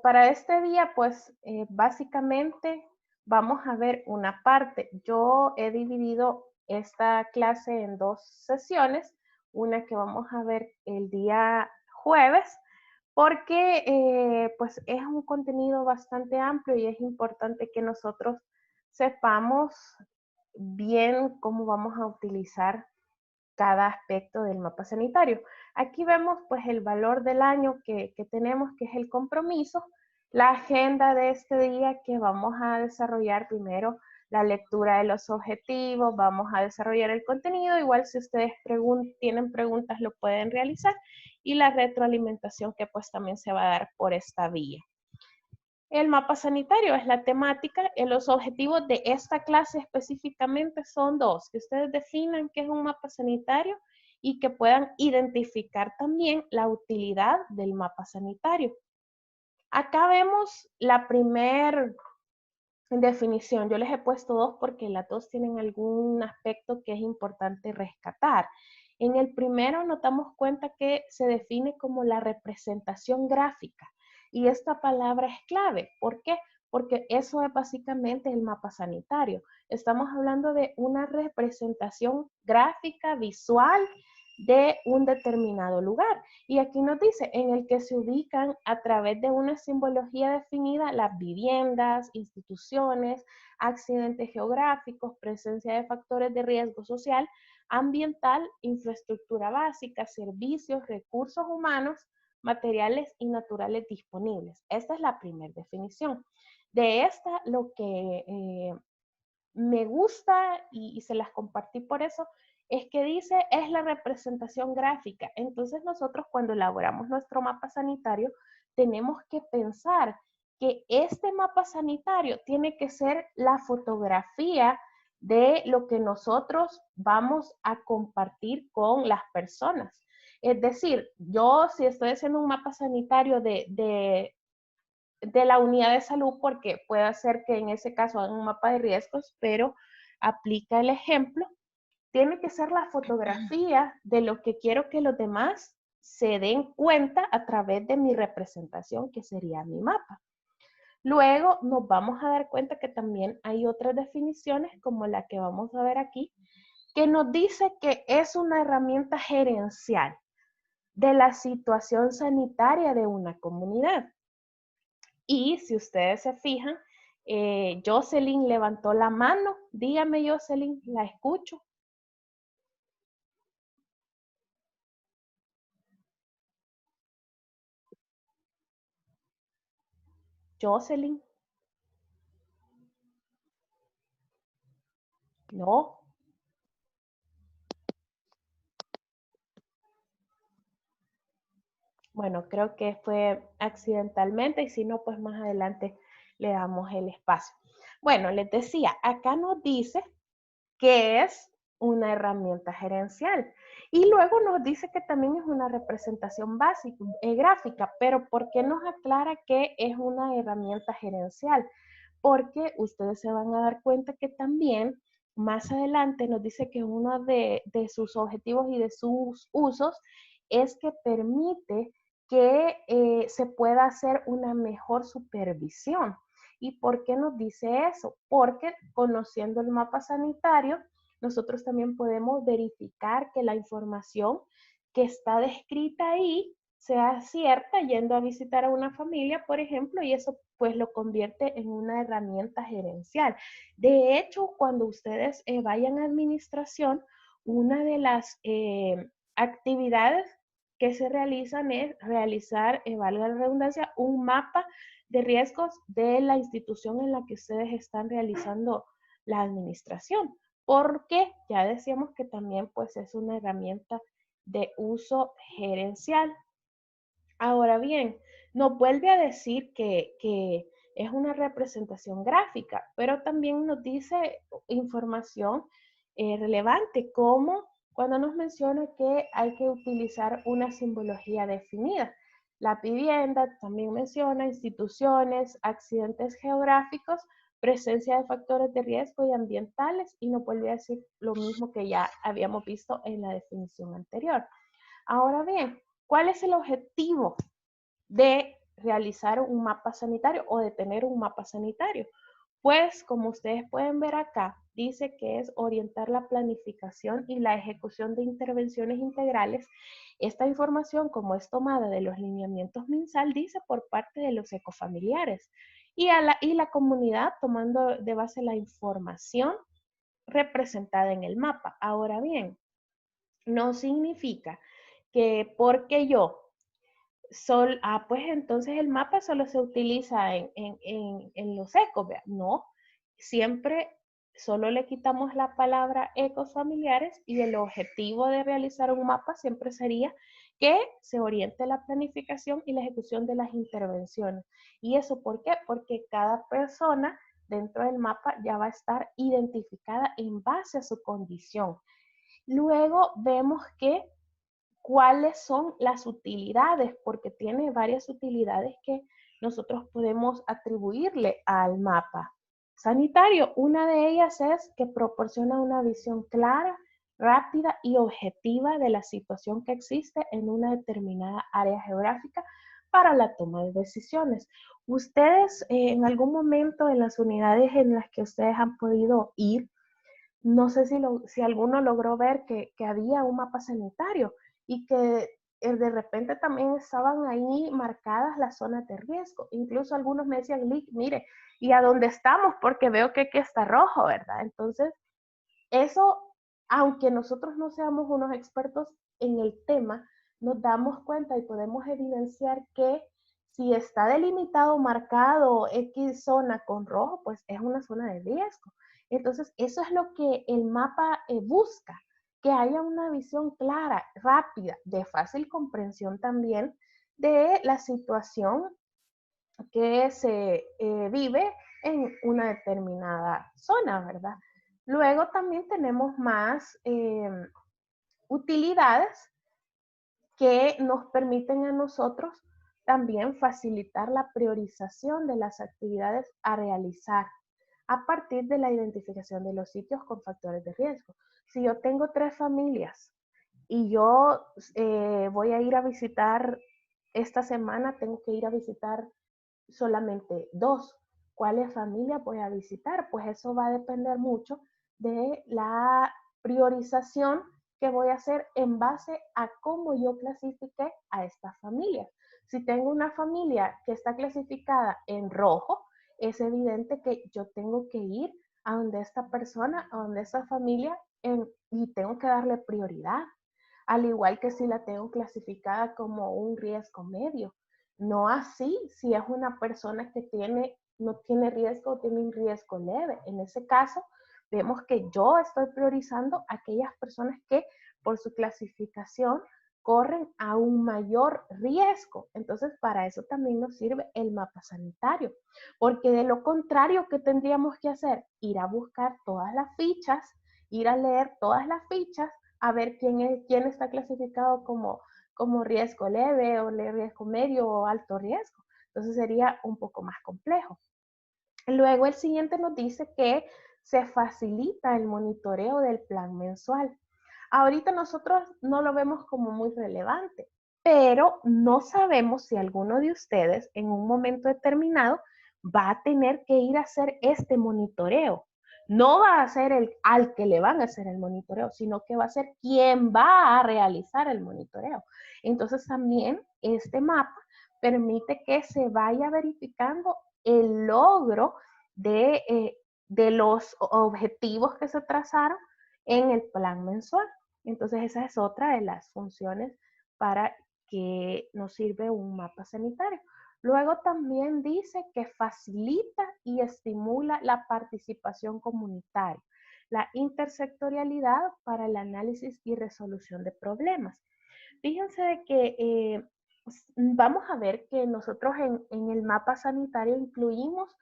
Para este día, pues básicamente vamos a ver una parte. Yo he dividido esta clase en dos sesiones, una que vamos a ver el día jueves, porque pues es un contenido bastante amplio y es importante que nosotros sepamos bien cómo vamos a utilizar cada aspecto del mapa sanitario. Aquí vemos pues el valor del año que tenemos, que es el compromiso, la agenda de este día que vamos a desarrollar primero la lectura de los objetivos, vamos a desarrollar el contenido, igual si ustedes tienen preguntas lo pueden realizar y la retroalimentación que pues también se va a dar por esta vía. El mapa sanitario es la temática. Los objetivos de esta clase específicamente son dos, que ustedes definan qué es un mapa sanitario y que puedan identificar también la utilidad del mapa sanitario. Acá vemos la primera definición. Yo les he puesto dos porque las dos tienen algún aspecto que es importante rescatar. En el primero nos damos cuenta que se define como la representación gráfica. Y esta palabra es clave. ¿Por qué? Porque eso es básicamente el mapa sanitario. Estamos hablando de una representación gráfica, visual, de un determinado lugar. Y aquí nos dice, en el que se ubican a través de una simbología definida las viviendas, instituciones, accidentes geográficos, presencia de factores de riesgo social, ambiental, infraestructura básica, servicios, recursos humanos, materiales y naturales disponibles. Esta es la primera definición. De esta, lo que me gusta y se las compartí por eso, es que dice es la representación gráfica. Entonces nosotros cuando elaboramos nuestro mapa sanitario tenemos que pensar que este mapa sanitario tiene que ser la fotografía de lo que nosotros vamos a compartir con las personas. Es decir, yo si estoy haciendo un mapa sanitario de la unidad de salud, porque puede ser que en ese caso hagan un mapa de riesgos, pero aplica el ejemplo, tiene que ser la fotografía de lo que quiero que los demás se den cuenta a través de mi representación, que sería mi mapa. Luego nos vamos a dar cuenta que también hay otras definiciones, como la que vamos a ver aquí, que nos dice que es una herramienta gerencial de la situación sanitaria de una comunidad. Y si ustedes se fijan, Jocelyn levantó la mano. Dígame, Jocelyn, la escucho. Jocelyn, no. Bueno, creo que fue accidentalmente y si no, pues más adelante le damos el espacio. Bueno, les decía, acá nos dice que es una herramienta gerencial. Y luego nos dice que también es una representación básica, gráfica, pero ¿por qué nos aclara que es una herramienta gerencial? Porque ustedes se van a dar cuenta que también más adelante nos dice que uno de sus objetivos y de sus usos es que permite que se pueda hacer una mejor supervisión. ¿Y por qué nos dice eso? Porque conociendo el mapa sanitario, nosotros también podemos verificar que la información que está descrita ahí sea cierta yendo a visitar a una familia, por ejemplo, y eso pues lo convierte en una herramienta gerencial. De hecho, cuando ustedes vayan a administración, una de las actividades que se realizan es realizar, valga la redundancia, un mapa de riesgos de la institución en la que ustedes están realizando la administración, porque ya decíamos que también pues es una herramienta de uso gerencial. Ahora bien, nos vuelve a decir que es una representación gráfica, pero también nos dice información relevante, como cuando nos menciona que hay que utilizar una simbología definida. La vivienda también menciona instituciones, accidentes geográficos, presencia de factores de riesgo y ambientales, y nos vuelve a decir lo mismo que ya habíamos visto en la definición anterior. Ahora bien, ¿cuál es el objetivo de realizar un mapa sanitario o de tener un mapa sanitario? Pues, como ustedes pueden ver acá, dice que es orientar la planificación y la ejecución de intervenciones integrales. Esta información, como es tomada de los lineamientos MinSal, dice por parte de los ecofamiliares y la comunidad tomando de base la información representada en el mapa. Ahora bien, no significa que porque yo pues entonces el mapa solo se utiliza en los ecos, ¿vea? No, siempre solo le quitamos la palabra ecos familiares y el objetivo de realizar un mapa siempre sería que se oriente la planificación y la ejecución de las intervenciones. ¿Y eso por qué? Porque cada persona dentro del mapa ya va a estar identificada en base a su condición. Luego vemos que cuáles son las utilidades, porque tiene varias utilidades que nosotros podemos atribuirle al mapa sanitario. Una de ellas es que proporciona una visión clara, rápida y objetiva de la situación que existe en una determinada área geográfica para la toma de decisiones. Ustedes en algún momento en las unidades en las que ustedes han podido ir, no sé si alguno logró ver que había un mapa sanitario y que de repente también estaban ahí marcadas las zonas de riesgo. Incluso algunos me decían, mire, ¿y a dónde estamos? Porque veo que aquí está rojo, ¿verdad? Entonces, eso, aunque nosotros no seamos unos expertos en el tema, nos damos cuenta y podemos evidenciar que si está delimitado, marcado X zona con rojo, pues es una zona de riesgo. Entonces, eso es lo que el mapa busca, que haya una visión clara, rápida, de fácil comprensión también de la situación que se vive en una determinada zona, ¿verdad? Luego también tenemos más utilidades que nos permiten a nosotros también facilitar la priorización de las actividades a realizar a partir de la identificación de los sitios con factores de riesgo. Si yo tengo 3 familias y yo voy a ir a visitar esta semana, tengo que ir a visitar solamente 2. ¿Cuáles familias voy a visitar? Pues eso va a depender mucho de la priorización que voy a hacer en base a cómo yo clasifique a estas familias. Si tengo una familia que está clasificada en rojo, es evidente que yo tengo que ir a donde esta persona, a donde esta familia, y tengo que darle prioridad. Al igual que si la tengo clasificada como un riesgo medio. No así si es una persona que no tiene riesgo o tiene un riesgo leve. En ese caso, vemos que yo estoy priorizando a aquellas personas que por su clasificación corren a un mayor riesgo. Entonces, para eso también nos sirve el mapa sanitario, porque de lo contrario, ¿qué tendríamos que hacer? Ir a buscar todas las fichas, ir a leer todas las fichas, a ver quién está clasificado como riesgo leve o riesgo medio o alto riesgo. Entonces sería un poco más complejo. Luego el siguiente nos dice que se facilita el monitoreo del plan mensual. Ahorita nosotros no lo vemos como muy relevante, pero no sabemos si alguno de ustedes en un momento determinado va a tener que ir a hacer este monitoreo. No va a ser al que le van a hacer el monitoreo, sino que va a ser quien va a realizar el monitoreo. Entonces también este mapa permite que se vaya verificando el logro de los objetivos que se trazaron en el plan mensual. Entonces esa es otra de las funciones para que nos sirve un mapa sanitario. Luego también dice que facilita y estimula la participación comunitaria, la intersectorialidad para el análisis y resolución de problemas. Fíjense de que vamos a ver que nosotros en el mapa sanitario incluimos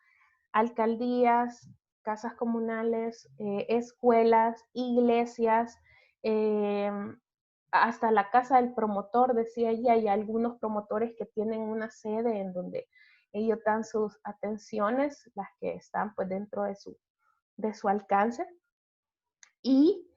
alcaldías, casas comunales, escuelas, iglesias, eh, hasta la casa del promotor, decía ella, hay algunos promotores que tienen una sede en donde ellos dan sus atenciones, las que están pues dentro de su alcance. Y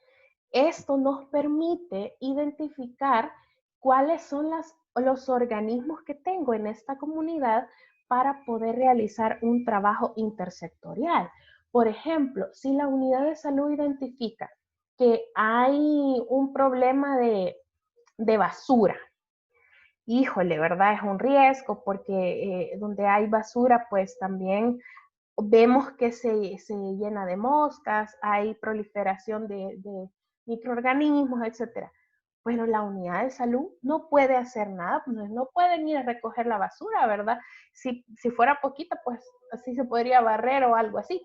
esto nos permite identificar cuáles son las los organismos que tengo en esta comunidad para poder realizar un trabajo intersectorial. Por ejemplo, si la unidad de salud identifica que hay un problema de basura, híjole, ¿verdad? Es un riesgo porque donde hay basura, pues también vemos que se llena de moscas, hay proliferación de microorganismos, etcétera. Pero la unidad de salud no puede hacer nada, pues no pueden ir a recoger la basura, ¿verdad? Si fuera poquita, pues así se podría barrer o algo así.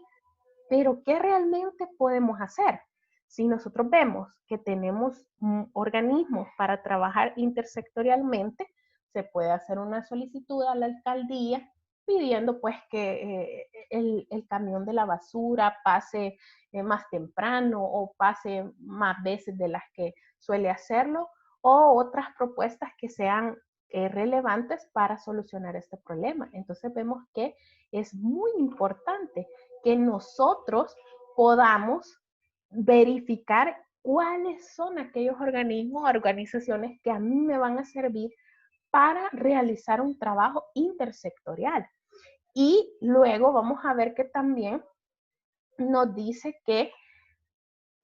Pero ¿qué realmente podemos hacer? Si nosotros vemos que tenemos organismos para trabajar intersectorialmente, se puede hacer una solicitud a la alcaldía pidiendo pues que el camión de la basura pase más temprano o pase más veces de las que suele hacerlo, o otras propuestas que sean relevantes para solucionar este problema. Entonces vemos que es muy importante que nosotros podamos verificar cuáles son aquellos organismos, organizaciones que a mí me van a servir para realizar un trabajo intersectorial. Y luego vamos a ver que también nos dice que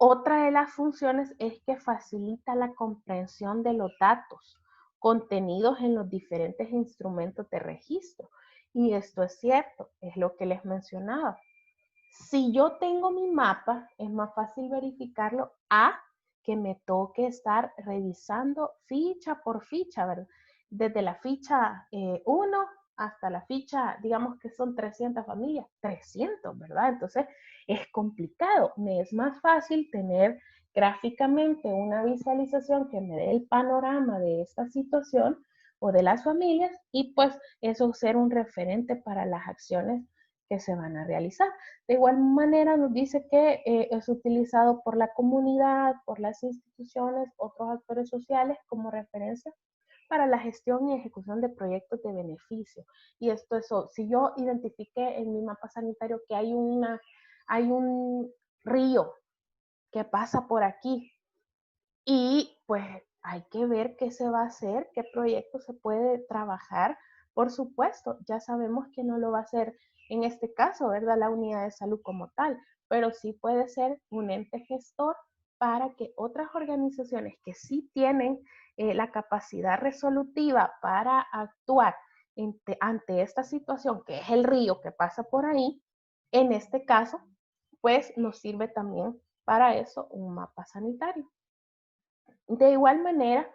otra de las funciones es que facilita la comprensión de los datos contenidos en los diferentes instrumentos de registro. Y esto es cierto, es lo que les mencionaba. Si yo tengo mi mapa, es más fácil verificarlo a que me toque estar revisando ficha por ficha, ¿verdad? Desde la ficha 1 hasta la ficha, digamos que son 300 familias, 300, ¿verdad? Entonces es complicado. Me es más fácil tener gráficamente una visualización que me dé el panorama de esta situación o de las familias y pues eso ser un referente para las acciones que se van a realizar. De igual manera nos dice que es utilizado por la comunidad, por las instituciones, otros actores sociales como referencia para la gestión y ejecución de proyectos de beneficio. Y esto es, si yo identifiqué en mi mapa sanitario que hay un río que pasa por aquí y pues hay que ver qué se va a hacer, qué proyecto se puede trabajar. Por supuesto, ya sabemos que no lo va a hacer en este caso, ¿verdad? La unidad de salud como tal, pero sí puede ser un ente gestor para que otras organizaciones que sí tienen la capacidad resolutiva para actuar ante esta situación, que es el río que pasa por ahí, en este caso, pues nos sirve también para eso un mapa sanitario. De igual manera,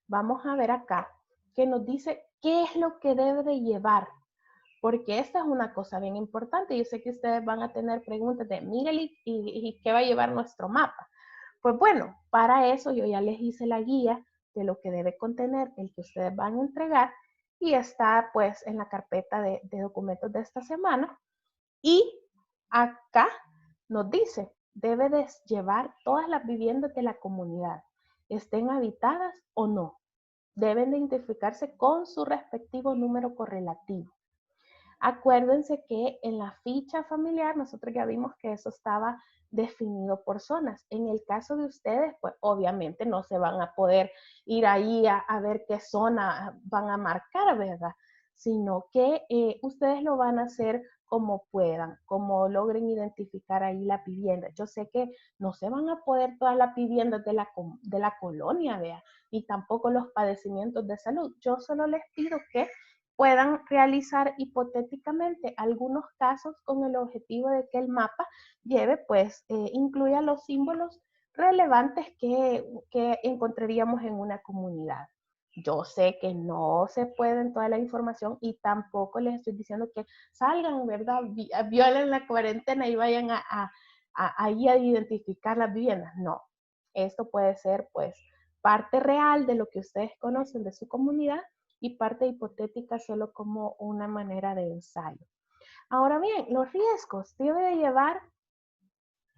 vamos a ver acá que nos dice qué es lo que debe de llevar, porque esta es una cosa bien importante. Yo sé que ustedes van a tener preguntas de, Miguel, ¿y qué va a llevar nuestro mapa? Pues bueno, para eso yo ya les hice la guía de lo que debe contener el que ustedes van a entregar y está pues en la carpeta de documentos de esta semana. Y acá nos dice, debe de llevar todas las viviendas de la comunidad, estén habitadas o no. Deben de identificarse con su respectivo número correlativo. Acuérdense que en la ficha familiar nosotros ya vimos que eso estaba definido por zonas. En el caso de ustedes, pues obviamente no se van a poder ir ahí a ver qué zona van a marcar, ¿verdad? Sino que ustedes lo van a hacer como puedan, como logren identificar ahí la vivienda. Yo sé que no se van a poder todas las viviendas de la colonia, vea, ni tampoco los padecimientos de salud. Yo solo les pido que puedan realizar hipotéticamente algunos casos con el objetivo de que el mapa lleve, pues, incluya los símbolos relevantes que encontraríamos en una comunidad. Yo sé que no se puede en toda la información y tampoco les estoy diciendo que salgan, ¿verdad? Violen la cuarentena y vayan ahí a identificar las viviendas. No, esto puede ser pues parte real de lo que ustedes conocen de su comunidad y parte hipotética solo como una manera de ensayo. Ahora bien, los riesgos. Debe de llevar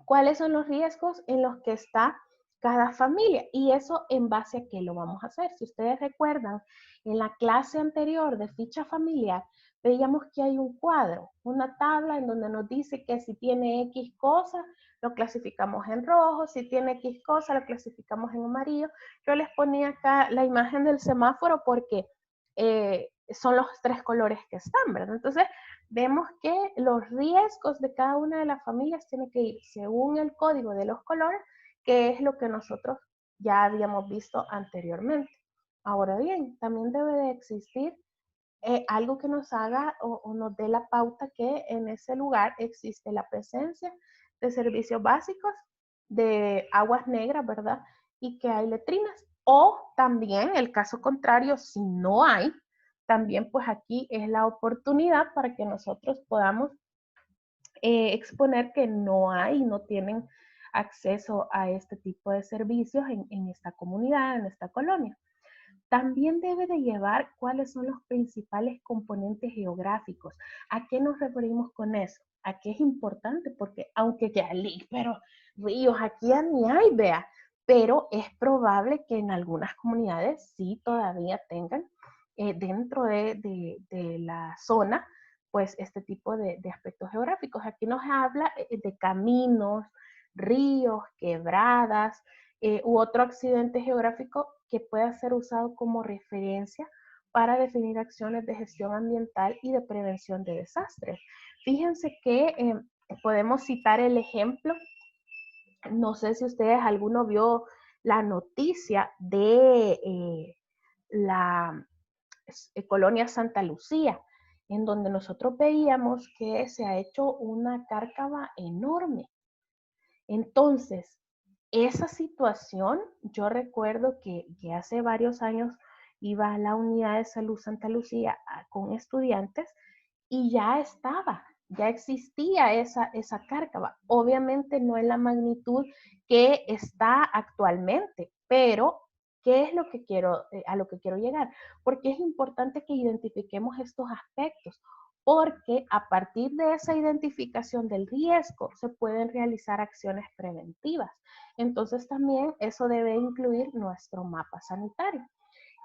cuáles son los riesgos en los que está cada familia y eso en base a qué lo vamos a hacer. Si ustedes recuerdan, en la clase anterior de ficha familiar, veíamos que hay un cuadro, una tabla en donde nos dice que si tiene X cosas, lo clasificamos en rojo, si tiene X cosas, lo clasificamos en amarillo. Yo les ponía acá la imagen del semáforo porque son los 3 colores que están, ¿verdad? Entonces, vemos que los riesgos de cada una de las familias tienen que ir según el código de los colores, que es lo que nosotros ya habíamos visto anteriormente. Ahora bien, también debe de existir algo que nos haga o nos dé la pauta que en ese lugar existe la presencia de servicios básicos, de aguas negras, ¿verdad? Y que hay letrinas. O también, el caso contrario, si no hay, también pues aquí es la oportunidad para que nosotros podamos exponer que no hay, no tienen acceso a este tipo de servicios en esta comunidad, en esta colonia. También debe de llevar cuáles son los principales componentes geográficos. ¿A qué nos referimos con eso? ¿A qué es importante? Porque aunque ya pero ríos aquí ya ni hay, vea, pero es probable que en algunas comunidades sí todavía tengan dentro de la zona, pues este tipo de aspectos geográficos. Aquí nos habla de caminos, ríos, quebradas, u otro accidente geográfico que pueda ser usado como referencia para definir acciones de gestión ambiental y de prevención de desastres. Fíjense que podemos citar el ejemplo, no sé si ustedes alguno vio la noticia de la colonia Santa Lucía, en donde nosotros veíamos que se ha hecho una cárcava enorme. Entonces, esa situación, yo recuerdo que hace varios años iba a la unidad de salud Santa Lucía con estudiantes y ya existía esa cárcava. Obviamente no en la magnitud que está actualmente, pero ¿qué es lo que a lo que quiero llegar? Porque es importante que identifiquemos estos aspectos, porque a partir de esa identificación del riesgo se pueden realizar acciones preventivas. Entonces también eso debe incluir nuestro mapa sanitario.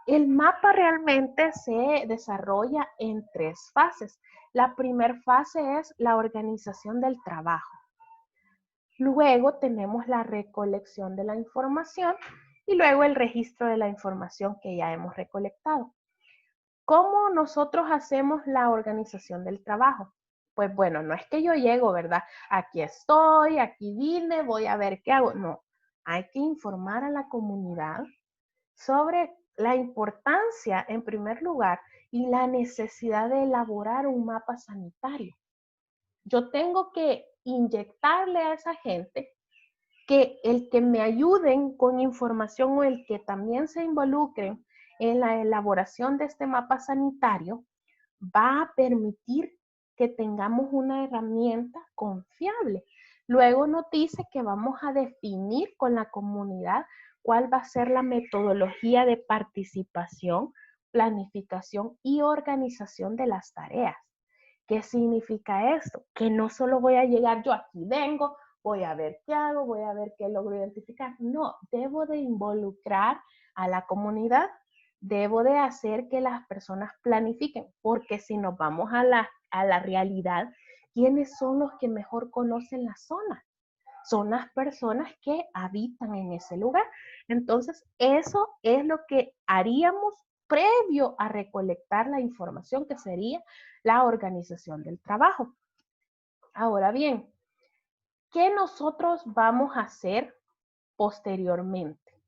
El mapa realmente se desarrolla en 3 fases. La primera fase es la organización del trabajo. Luego tenemos la recolección de la información y luego el registro de la información que ya hemos recolectado. ¿Cómo nosotros hacemos la organización del trabajo? Pues bueno, no es que yo llego, ¿verdad? Aquí estoy, aquí vine, voy a ver qué hago. No, hay que informar a la comunidad sobre la importancia, en primer lugar, y la necesidad de elaborar un mapa sanitario. Yo tengo que inyectarle a esa gente que el que me ayuden con información o el que también se involucren en la elaboración de este mapa sanitario va a permitir que tengamos una herramienta confiable. Luego nos dice que vamos a definir con la comunidad cuál va a ser la metodología de participación, planificación y organización de las tareas. ¿Qué significa esto? Que no solo voy a llegar yo, aquí vengo, voy a ver qué hago, voy a ver qué logro identificar. No, debo de involucrar a la comunidad, debo de hacer que las personas planifiquen, porque si nos vamos a la realidad, ¿quiénes son los que mejor conocen la zona? Son las personas que habitan en ese lugar. Entonces, eso es lo que haríamos previo a recolectar la información, que sería la organización del trabajo. Ahora bien, ¿qué nosotros vamos a hacer posteriormente?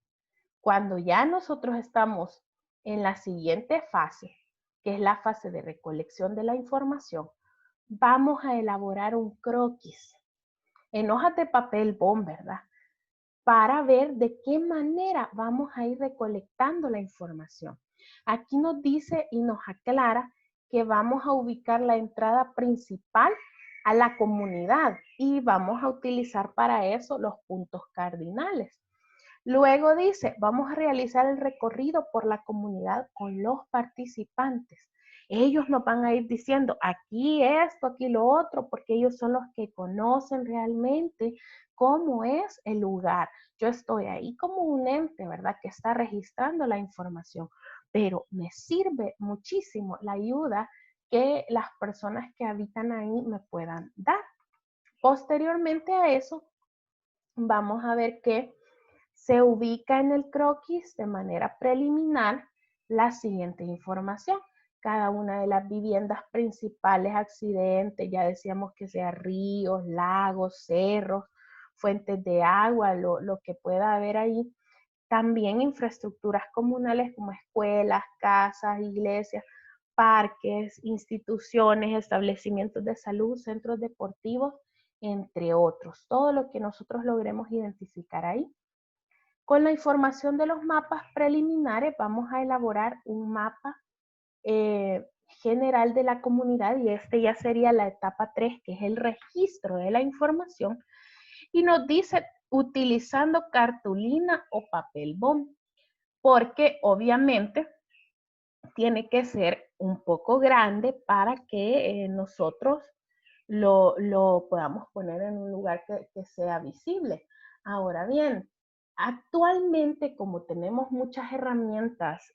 Cuando ya nosotros estamos en la siguiente fase, que es la fase de recolección de la información, vamos a elaborar un croquis en hojas de papel bond, ¿verdad? Para ver de qué manera vamos a ir recolectando la información. Aquí nos dice y nos aclara que vamos a ubicar la entrada principal a la comunidad y vamos a utilizar para eso los puntos cardinales. Luego dice, vamos a realizar el recorrido por la comunidad con los participantes. Ellos nos van a ir diciendo aquí esto, aquí lo otro, porque ellos son los que conocen realmente cómo es el lugar. Yo estoy ahí como un ente, ¿verdad? Que está registrando la información, pero me sirve muchísimo la ayuda que las personas que habitan ahí me puedan dar. Posteriormente a eso, vamos a ver que se ubica en el croquis de manera preliminar la siguiente información. Cada una de las viviendas principales, accidentes, ya decíamos que sea ríos, lagos, cerros, fuentes de agua, lo que pueda haber ahí. También infraestructuras comunales como escuelas, casas, iglesias, parques, instituciones, establecimientos de salud, centros deportivos, entre otros. Todo lo que nosotros logremos identificar ahí. Con la información de los mapas preliminares vamos a elaborar un mapa general de la comunidad y este ya sería la etapa 3, que es el registro de la información, y nos dice utilizando cartulina o papel bond, porque obviamente tiene que ser un poco grande para que nosotros lo podamos poner en un lugar que sea visible. Ahora bien, actualmente como tenemos muchas herramientas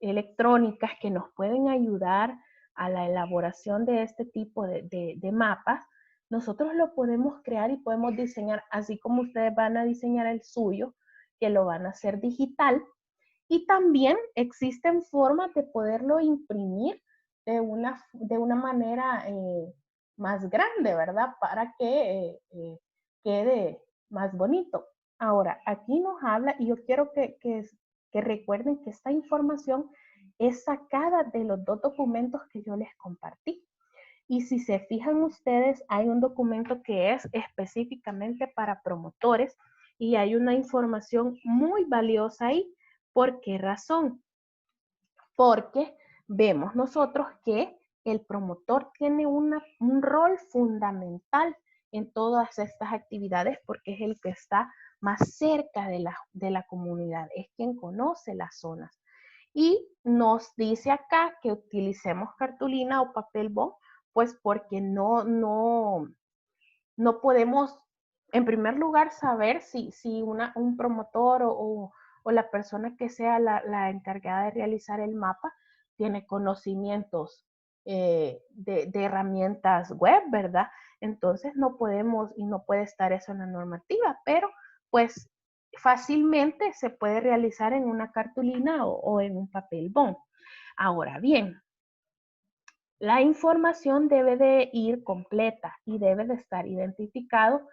electrónicas que nos pueden ayudar a la elaboración de este tipo de mapas, nosotros lo podemos crear y podemos diseñar, así como ustedes van a diseñar el suyo, que lo van a hacer digital. Y también existen formas de poderlo imprimir de una manera más grande, ¿verdad? Para que quede más bonito. Ahora, aquí nos habla, y yo quiero que recuerden que esta información es sacada de los dos documentos que yo les compartí. Y si se fijan ustedes, hay un documento que es específicamente para promotores y hay una información muy valiosa ahí. ¿Por qué razón? Porque vemos nosotros que el promotor tiene un rol fundamental en todas estas actividades porque es el que está más cerca de la comunidad, es quien conoce las zonas. Y nos dice acá que utilicemos cartulina o papel bond, pues porque no podemos, en primer lugar, saber si un promotor o la persona que sea la encargada de realizar el mapa tiene conocimientos de herramientas web, ¿verdad? Entonces no podemos y no puede estar eso en la normativa, pero pues fácilmente se puede realizar en una cartulina o en un papel bond. Ahora bien, la información debe de ir completa y debe de estar identificado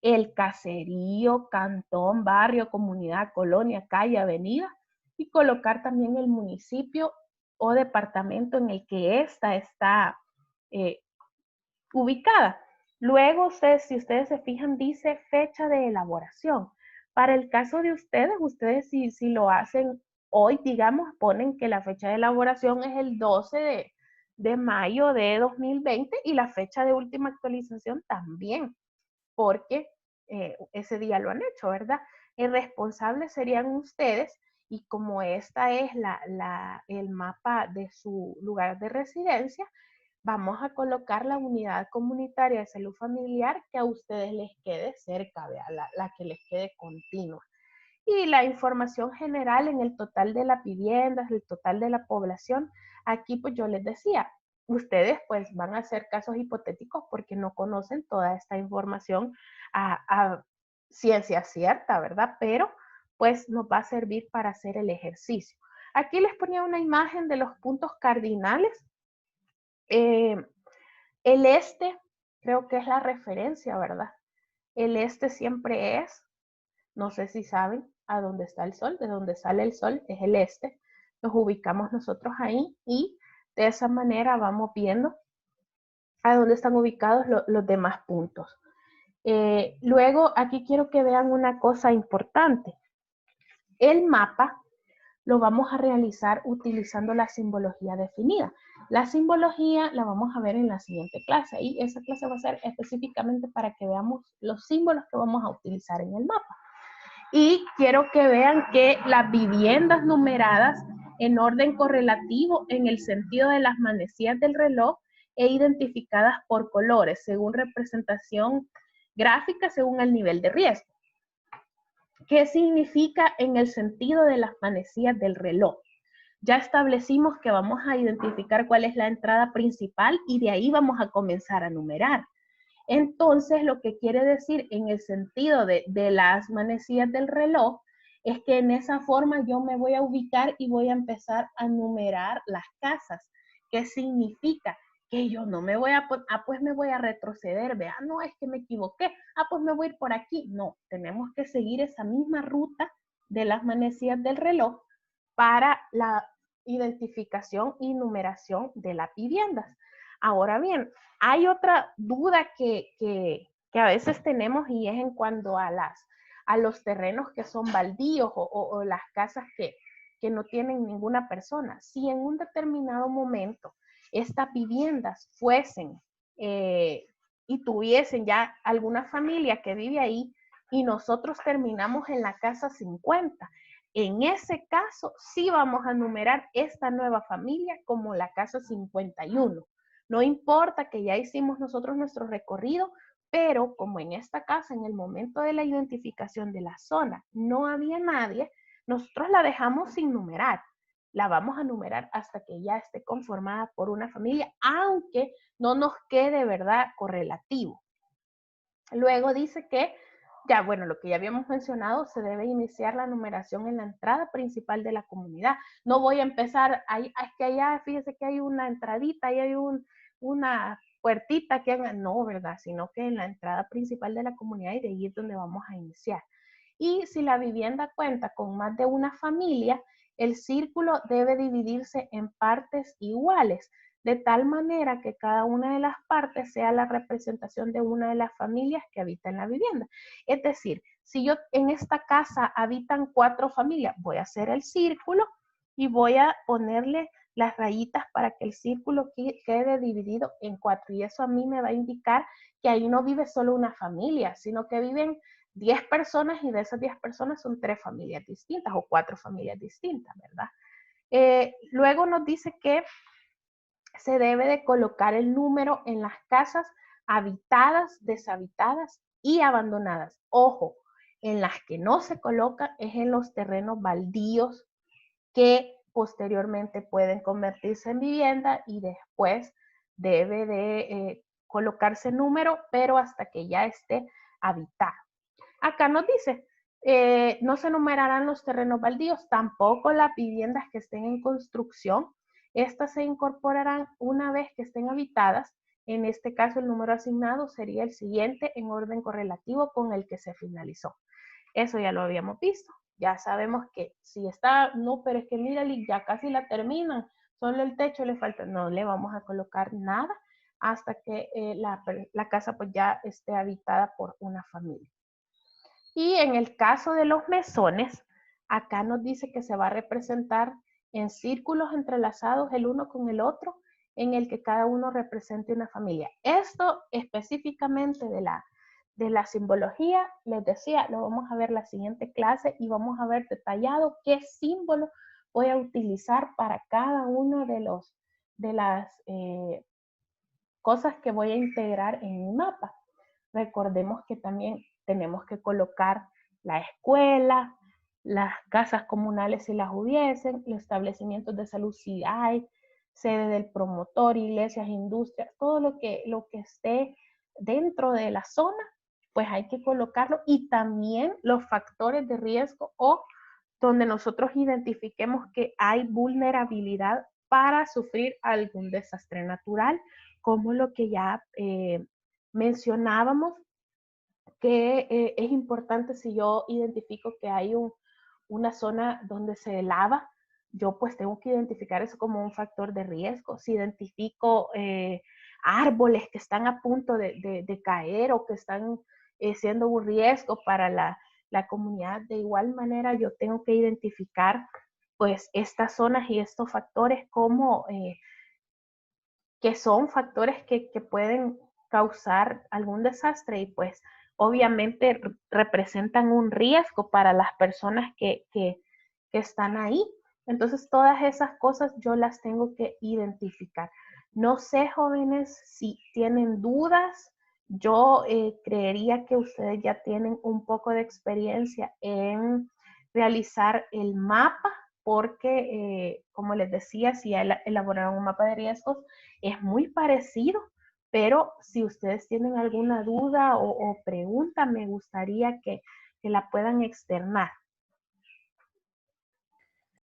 el caserío, cantón, barrio, comunidad, colonia, calle, avenida y colocar también el municipio o departamento en el que ésta está eh, ubicada. Luego, si ustedes se fijan, dice fecha de elaboración. Para el caso de ustedes si lo hacen hoy, digamos, ponen que la fecha de elaboración es el 12 de mayo de 2020 y la fecha de última actualización también, porque ese día lo han hecho, ¿verdad? El responsable serían ustedes y como esta es el mapa de su lugar de residencia, vamos a colocar la unidad comunitaria de salud familiar que a ustedes les quede cerca, la que les quede continua. Y la información general en el total de las viviendas, el total de la población, aquí pues yo les decía, ustedes pues van a hacer casos hipotéticos porque no conocen toda esta información a ciencia cierta, ¿verdad? Pero pues nos va a servir para hacer el ejercicio. Aquí les ponía una imagen de los puntos cardinales. El este creo que es la referencia, ¿verdad? El este siempre es, no sé si saben, a dónde está el sol, de dónde sale el sol, es el este. Nos ubicamos nosotros ahí y de esa manera vamos viendo a dónde están ubicados los demás puntos. Luego, aquí quiero que vean una cosa importante. El mapa lo vamos a realizar utilizando la simbología definida. La simbología la vamos a ver en la siguiente clase y esa clase va a ser específicamente para que veamos los símbolos que vamos a utilizar en el mapa. Y quiero que vean que las viviendas numeradas en orden correlativo en el sentido de las manecillas del reloj e identificadas por colores según representación gráfica según el nivel de riesgo. ¿Qué significa en el sentido de las manecillas del reloj? Ya establecimos que vamos a identificar cuál es la entrada principal y de ahí vamos a comenzar a numerar. Entonces, lo que quiere decir en el sentido de las manecillas del reloj es que en esa forma yo me voy a ubicar y voy a empezar a numerar las casas. ¿Qué significa? Que yo no me voy a, pues me voy a retroceder, vea, no, es que me equivoqué, pues me voy a ir por aquí. No, tenemos que seguir esa misma ruta de las manecillas del reloj para la identificación y numeración de las viviendas. Ahora bien, hay otra duda que a veces tenemos y es en cuanto a los terrenos que son baldíos o las casas que no tienen ninguna persona. Si en un determinado momento estas viviendas fuesen y tuviesen ya alguna familia que vive ahí y nosotros terminamos en la casa 50, en ese caso sí vamos a numerar esta nueva familia como la casa 51. No importa que ya hicimos nosotros nuestro recorrido, pero como en esta casa, en el momento de la identificación de la zona, no había nadie, nosotros la dejamos sin numerar. La vamos a numerar hasta que ya esté conformada por una familia, aunque no nos quede, ¿verdad?, correlativo. Luego dice que, ya bueno, lo que ya habíamos mencionado, se debe iniciar la numeración en la entrada principal de la comunidad. No voy a empezar, es que allá, fíjese que hay una entradita, ahí hay una puertita que hagan, no, ¿verdad? Sino que en la entrada principal de la comunidad y de ahí es donde vamos a iniciar. Y si la vivienda cuenta con más de una familia, el círculo debe dividirse en partes iguales, de tal manera que cada una de las partes sea la representación de una de las familias que habitan la vivienda. Es decir, si yo en esta casa habitan 4 familias, voy a hacer el círculo y voy a ponerle las rayitas para que el círculo quede dividido en 4. Y eso a mí me va a indicar que ahí no vive solo una familia, sino que viven 10 personas y de esas 10 personas son 3 familias distintas o 4 familias distintas, ¿verdad? Luego nos dice que se debe de colocar el número en las casas habitadas, deshabitadas y abandonadas. Ojo, en las que no se coloca es en los terrenos baldíos que posteriormente pueden convertirse en vivienda y después debe de colocarse número, pero hasta que ya esté habitado. Acá nos dice, no se numerarán los terrenos baldíos, tampoco las viviendas que estén en construcción. Estas se incorporarán una vez que estén habitadas. En este caso, el número asignado sería el siguiente en orden correlativo con el que se finalizó. Eso ya lo habíamos visto. Ya sabemos que si está, no, pero es que mira, ya casi la terminan, solo el techo le falta, no le vamos a colocar nada hasta que la casa pues ya esté habitada por una familia. Y en el caso de los mesones, acá nos dice que se va a representar en círculos entrelazados el uno con el otro, en el que cada uno represente una familia. Esto específicamente de la simbología, les decía, lo vamos a ver la siguiente clase y vamos a ver detallado qué símbolo voy a utilizar para cada uno de las cosas que voy a integrar en mi mapa. Recordemos que también tenemos que colocar la escuela, las casas comunales si las hubiesen, los establecimientos de salud si hay, sede del promotor, iglesias, industrias, todo lo que esté dentro de la zona, pues hay que colocarlo y también los factores de riesgo o donde nosotros identifiquemos que hay vulnerabilidad para sufrir algún desastre natural, como lo que ya mencionábamos, que es importante si yo identifico que hay una zona donde se lava, yo pues tengo que identificar eso como un factor de riesgo. Si identifico árboles que están a punto de caer o que están siendo un riesgo para la comunidad, de igual manera yo tengo que identificar pues estas zonas y estos factores como que son factores que pueden causar algún desastre y pues obviamente representan un riesgo para las personas que están ahí. Entonces todas esas cosas yo las tengo que identificar. No sé, jóvenes, si tienen dudas. Yo creería que ustedes ya tienen un poco de experiencia en realizar el mapa porque, como les decía, si ya elaboraron un mapa de riesgos, es muy parecido, pero si ustedes tienen alguna duda o pregunta, me gustaría que la puedan externar.